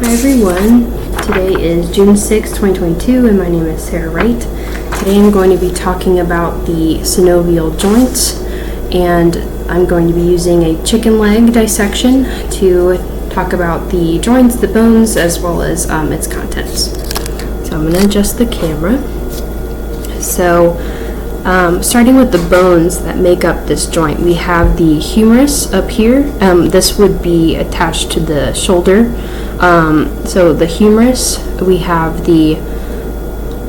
Hi everyone, today is June 6, 2022 and my name is Sarah Wright. Today I'm going to be talking about the synovial joints and I'm going to be using a chicken leg dissection to talk about the joints, the bones, as well as its contents. So I'm going to adjust the camera. So starting with the bones that make up this joint, we have the humerus up here. This would be attached to the shoulder. So the humerus, we have the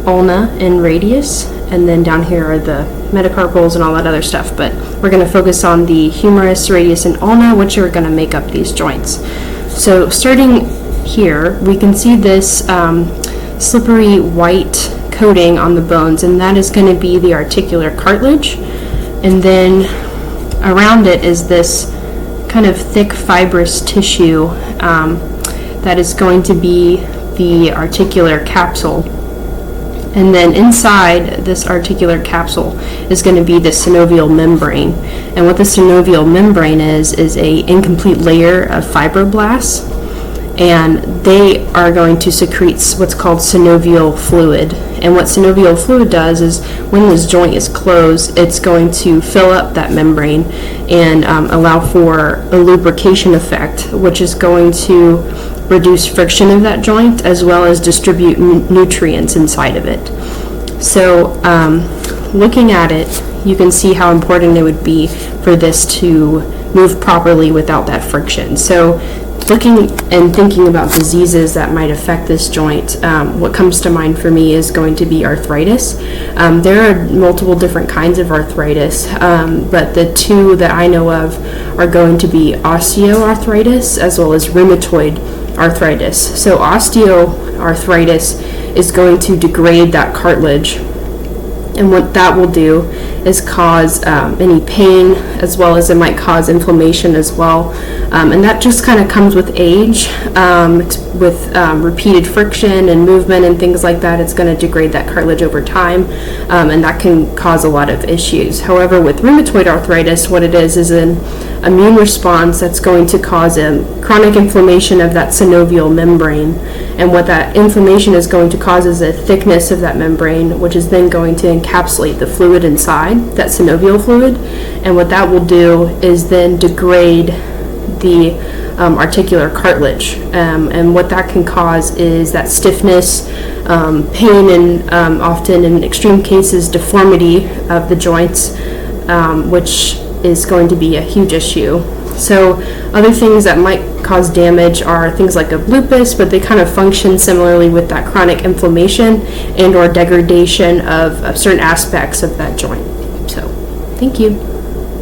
ulna and radius, and then down here are the metacarpals and all that other stuff, but we're going to focus on the humerus, radius, and ulna, which are going to make up these joints. So starting here, we can see this slippery white coating on the bones, and that is going to be the articular cartilage, and then around it is this kind of thick fibrous tissue that is going to be the articular capsule, and then inside this articular capsule is going to be the synovial membrane. And what the synovial membrane is a incomplete layer of fibroblasts, and they are going to secrete what's called synovial fluid. And what synovial fluid does is when this joint is closed, it's going to fill up that membrane and allow for a lubrication effect, which is going to reduce friction of that joint as well as distribute nutrients inside of it. So looking at it, you can see how important it would be for this to move properly without that friction. So looking and thinking about diseases that might affect this joint, what comes to mind for me is going to be arthritis. There are multiple different kinds of arthritis, but the two that I know of are going to be osteoarthritis as well as rheumatoid arthritis. So osteoarthritis is going to degrade that cartilage, and what that will do is cause any pain, as well as it might cause inflammation as well. And that just kind of comes with age, with repeated friction and movement and things like that. It's going to degrade that cartilage over time, and that can cause a lot of issues. However, with rheumatoid arthritis, what it is an immune response that's going to cause a chronic inflammation of that synovial membrane. And what that inflammation is going to cause is a thickness of that membrane, which is then going to encapsulate the fluid inside, that synovial fluid. And what that will do is then degrade the articular cartilage. And what that can cause is that stiffness, pain, and often in extreme cases deformity of the joints, which is going to be a huge issue. So other things that might cause damage are things like lupus, but they kind of function similarly with that chronic inflammation and or degradation of certain aspects of that joint. So thank you.